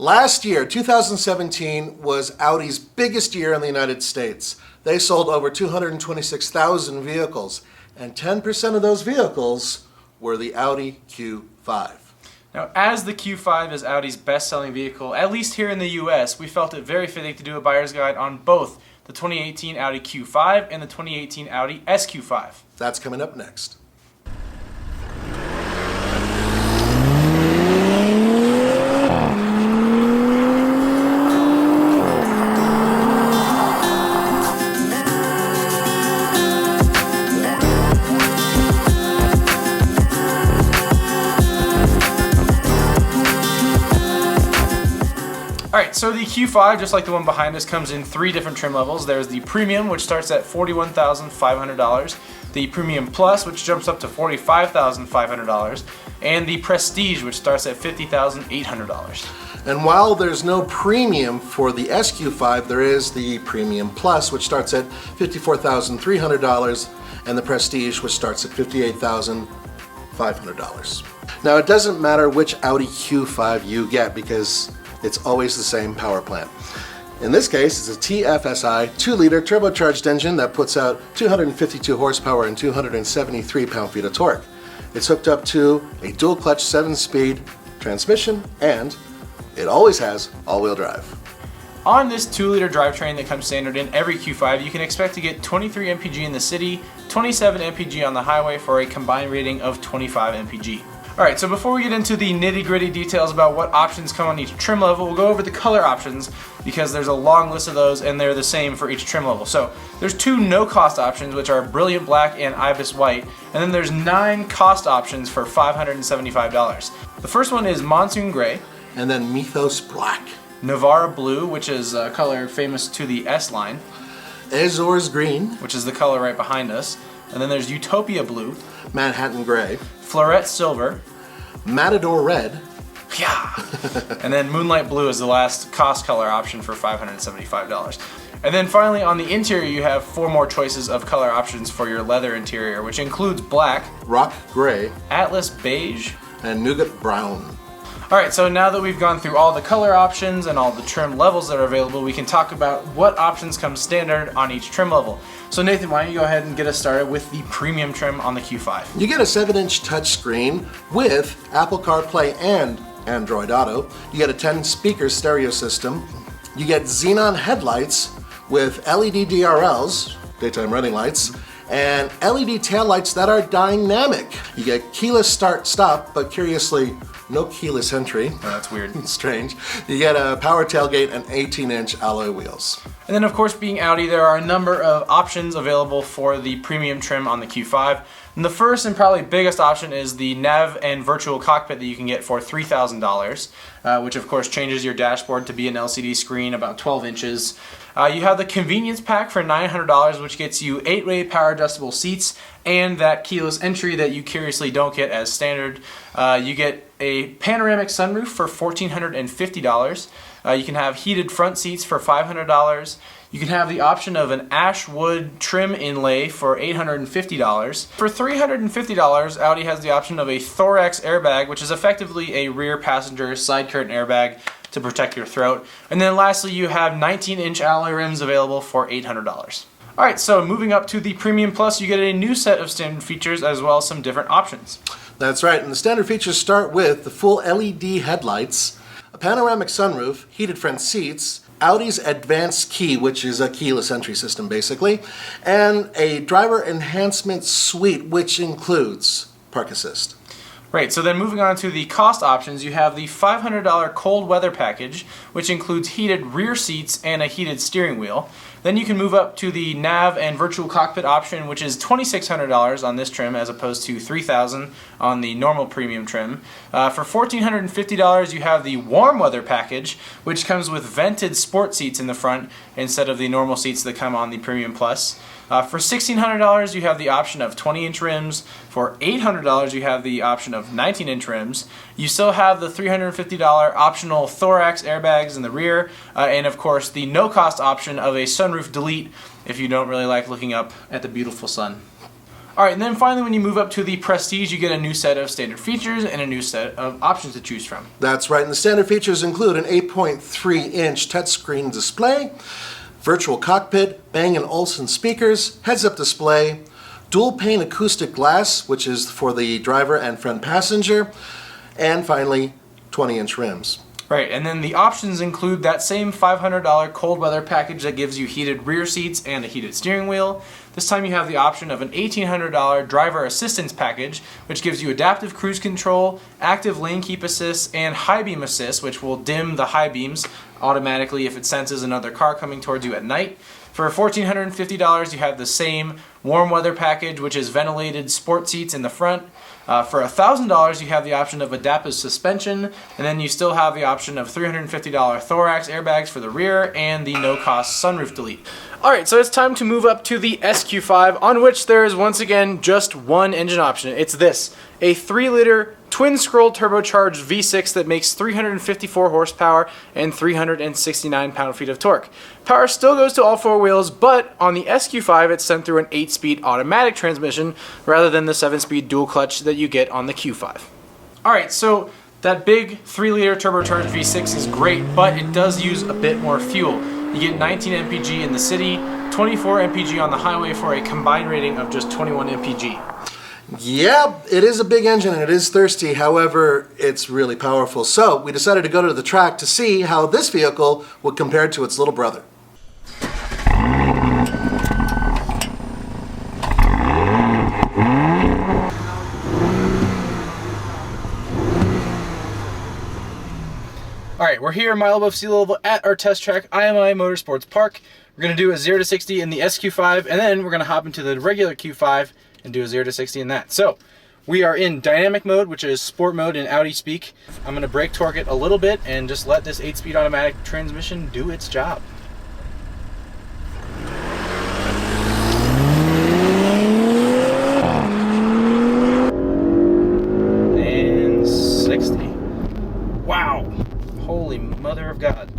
Last year, 2017, was Audi's biggest year in the United States. They sold over 226,000 vehicles, and 10% of those vehicles were the Audi Q5. Now, as the Q5 is Audi's best-selling vehicle, at least here in the US, we felt it very fitting to do a buyer's guide on both the 2018 Audi Q5 and the 2018 Audi SQ5. That's coming up next. Alright, so the Q5, just like the one behind us, comes in three different trim levels. There's the Premium, which starts at $41,500, the Premium Plus, which jumps up to $45,500, and the Prestige, which starts at $50,800. And while there's no premium for the SQ5, there is the Premium Plus, which starts at $54,300, and the Prestige, which starts at $58,500. Now, it doesn't matter which Audi Q5 you get because it's always the same power plant. In this case, it's a TFSI 2-liter turbocharged engine that puts out 252 horsepower and 273 pound-feet of torque. It's hooked up to a dual-clutch 7-speed transmission, and it always has all-wheel drive. On this 2-liter drivetrain that comes standard in every Q5, you can expect to get 23 mpg in the city, 27 mpg on the highway for a combined rating of 25 mpg. Alright, so before we get into the nitty-gritty details about what options come on each trim level, we'll go over the color options because there's a long list of those and they're the same for each trim level. So there's two no-cost options, which are Brilliant Black and Ibis White, and then there's 9 cost options for $575. The first one is Monsoon Gray, and then Mythos Black, Navara Blue, which is a color famous to the S line, Azores Green, which is the color right behind us, and then there's Utopia Blue, Manhattan Gray, Floret Silver, Matador Red, yeah, and then Moonlight Blue is the last cost color option for $575. And then finally on the interior you have 4 more choices of color options for your leather interior, which includes Black, Rock Gray, Atlas Beige, and Nougat Brown. Alright, so now that we've gone through all the color options and all the trim levels that are available, we can talk about what options come standard on each trim level. So Nathan, why don't you go ahead and get us started with the premium trim on the Q5. You get a 7-inch touchscreen with Apple CarPlay and Android Auto. You get a 10-speaker stereo system. You get xenon headlights with LED DRLs, daytime running lights, and LED taillights that are dynamic. You get keyless start-stop, but curiously, no keyless entry. Oh, that's weird. Strange. You get a power tailgate and 18-inch alloy wheels. And then of course, being Audi, there are a number of options available for the premium trim on the Q5. And the first and probably biggest option is the Nav and Virtual Cockpit that you can get for $3,000, which of course changes your dashboard to be an LCD screen about 12 inches. You have the Convenience Pack for $900, which gets you 8-way power adjustable seats and that keyless entry that you curiously don't get as standard. You get a panoramic sunroof for $1,450. You can have heated front seats for $500. You can have the option of an ash wood trim inlay for $850. For $350, Audi has the option of a thorax airbag, which is effectively a rear passenger side curtain airbag to protect your throat. And then lastly, you have 19-inch alloy rims available for $800. Alright, so moving up to the Premium Plus, you get a new set of standard features as well as some different options. That's right, and the standard features start with the full LED headlights, a panoramic sunroof, heated front seats, Audi's advanced key, which is a keyless entry system basically, and a driver enhancement suite, which includes park assist. Right, so then moving on to the cost options, you have the $500 cold weather package, which includes heated rear seats and a heated steering wheel. Then you can move up to the Nav and Virtual Cockpit option, which is $2,600 on this trim as opposed to $3,000 on the normal premium trim. For $1,450 you have the warm weather package, which comes with vented sport seats in the front instead of the normal seats that come on the Premium Plus. For $1,600 you have the option of 20-inch rims. For $800 you have the option of 19-inch rims. You still have the $350 optional thorax airbags in the rear, and of course the no-cost option of a sunroof delete if you don't really like looking up at the beautiful sun. Alright, and then finally when you move up to the Prestige, you get a new set of standard features and a new set of options to choose from. That's right, and the standard features include an 8.3-inch touchscreen display, virtual cockpit, Bang & Olufsen speakers, heads-up display, dual-pane acoustic glass, which is for the driver and front passenger, and finally, 20-inch rims. Right, and then the options include that same $500 cold weather package that gives you heated rear seats and a heated steering wheel. This time you have the option of an $1,800 driver assistance package, which gives you adaptive cruise control, active lane keep assist, and high beam assist, which will dim the high beams automatically if it senses another car coming towards you at night. For $1,450, you have the same warm weather package, which is ventilated sport seats in the front. For $1,000, you have the option of adaptive suspension, and then you still have the option of $350 thorax airbags for the rear and the no-cost sunroof delete. Alright, so it's time to move up to the SQ5, on which there is once again just one engine option. It's this, a 3-liter twin-scroll turbocharged V6 that makes 354 horsepower and 369 pound-feet of torque. Power still goes to all 4 wheels, but on the SQ5 it's sent through an 8-speed automatic transmission rather than the 7-speed dual clutch that you get on the Q5. Alright, so that big 3-liter turbocharged V6 is great, but it does use a bit more fuel. You get 19 mpg in the city, 24 mpg on the highway for a combined rating of just 21 mpg. Yeah, it is a big engine and it is thirsty, however, it's really powerful. So we decided to go to the track to see how this vehicle would compare to its little brother. Alright, we're here a mile above sea level at our test track, IMI Motorsports Park. We're going to do a 0 to 60 in the SQ5, and then we're going to hop into the regular Q5 and do a 0 to 60 in that. So, we are in dynamic mode, which is sport mode in Audi speak. I'm going to brake torque it a little bit and just let this 8-speed automatic transmission do its job. And 60. Wow! Holy mother of God.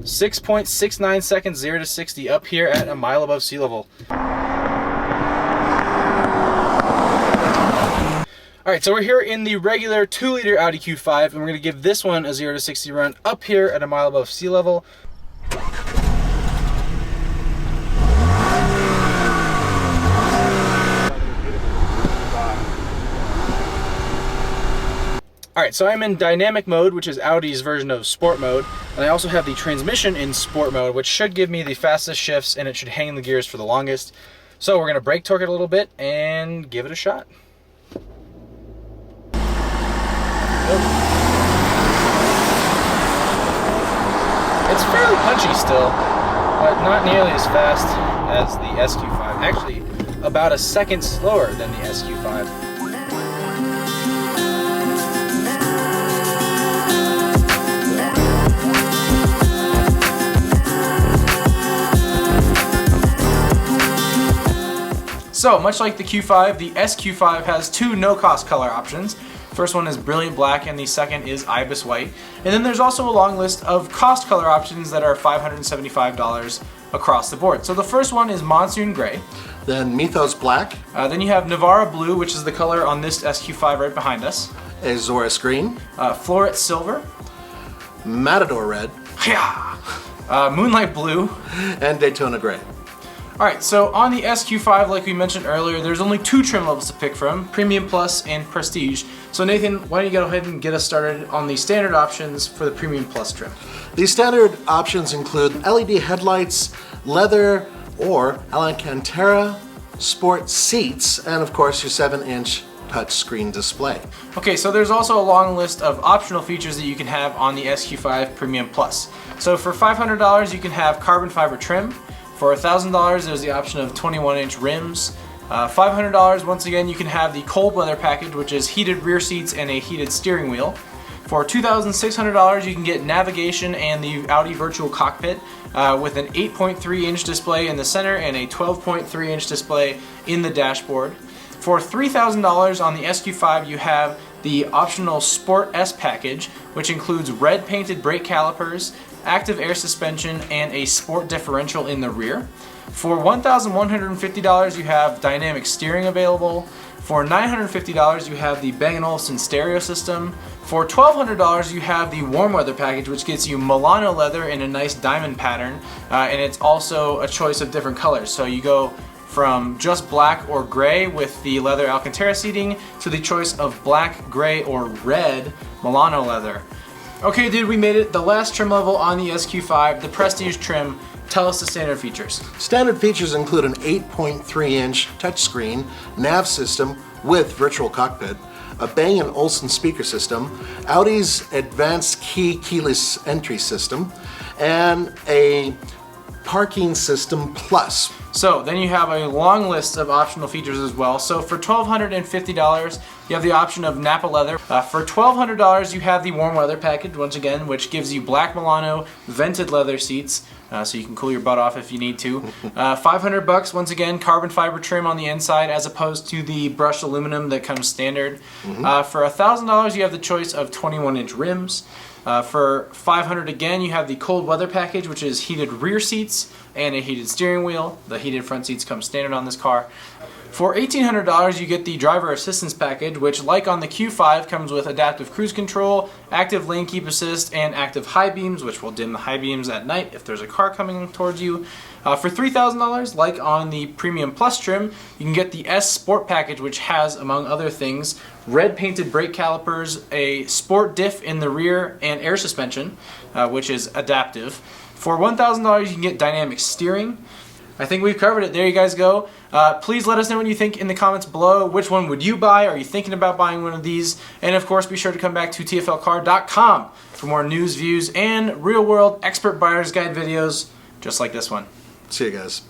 6.69 seconds 0 to 60 up here at a mile above sea level. Alright, so we're here in the regular 2-liter Audi Q5, and we're going to give this one a 0 to 60 run up here at a mile above sea level. Alright, so I'm in dynamic mode, which is Audi's version of sport mode, and I also have the transmission in sport mode, which should give me the fastest shifts and it should hang the gears for the longest. So we're going to brake torque it a little bit and give it a shot. It's fairly punchy still, but not nearly as fast as the SQ5. Actually, about a second slower than the SQ5. So, much like the Q5, the SQ5 has 2 no-cost color options. First one is Brilliant Black and the second is Ibis White. And then there's also a long list of cost color options that are $575 across the board. So the first one is Monsoon Gray. Then Mythos Black. Then you have Navara Blue, which is the color on this SQ5 right behind us. Azores Green. Floret Silver. Matador Red. Moonlight Blue. And Daytona Gray. Alright, so on the SQ5, like we mentioned earlier, there's only 2 trim levels to pick from, Premium Plus and Prestige. So Nathan, why don't you go ahead and get us started on the standard options for the Premium Plus trim. These standard options include LED headlights, leather or Alcantara sport seats, and of course your 7-inch touchscreen display. Okay, so there's also a long list of optional features that you can have on the SQ5 Premium Plus. So for $500 you can have carbon fiber trim. For $1,000 there's the option of 21-inch rims. $500 once again you can have the cold weather package, which is heated rear seats and a heated steering wheel. For $2,600 you can get navigation and the Audi Virtual Cockpit with an 8.3-inch display in the center and a 12.3-inch display in the dashboard. For $3,000 on the SQ5 you have the optional Sport S package, which includes red painted brake calipers, active air suspension, and a sport differential in the rear. For $1,150, you have dynamic steering available. For $950, you have the Bang & Olufsen stereo system. For $1,200, you have the warm weather package, which gets you Milano leather in a nice diamond pattern, and it's also a choice of different colors. So you go from just black or gray with the leather Alcantara seating to the choice of black, gray, or red Milano leather. Okay, dude, we made it. The last trim level on the SQ5, the Prestige trim. Tell us the standard features. Standard features include an 8.3-inch touchscreen nav system with virtual cockpit, a Bang & Olufsen speaker system, Audi's advanced keyless entry system, and a parking system plus. So then you have a long list of optional features as well. So for $1,250, you have the option of Napa leather. For $1,200, you have the warm weather package, once again, which gives you black Milano vented leather seats, so you can cool your butt off if you need to. $500, once again, carbon fiber trim on the inside as opposed to the brushed aluminum that comes standard. For $1,000, you have the choice of 21-inch rims. For $500 again, you have the cold weather package, which is heated rear seats and a heated steering wheel. The heated front seats come standard on this car. For $1,800, you get the driver assistance package, which, like on the Q5, comes with adaptive cruise control, active lane keep assist, and active high beams, which will dim the high beams at night if there's a car coming towards you. For $3,000, like on the Premium Plus trim, you can get the S Sport package, which has, among other things, red painted brake calipers, a sport diff in the rear, and air suspension, which is adaptive. For $1,000, you can get dynamic steering. I think we've covered it. There you guys go. Please let us know what you think in the comments below. Which one would you buy? Are you thinking about buying one of these? And of course, be sure to come back to TFLcar.com for more news, views, and real-world expert buyer's guide videos just like this one. See you guys.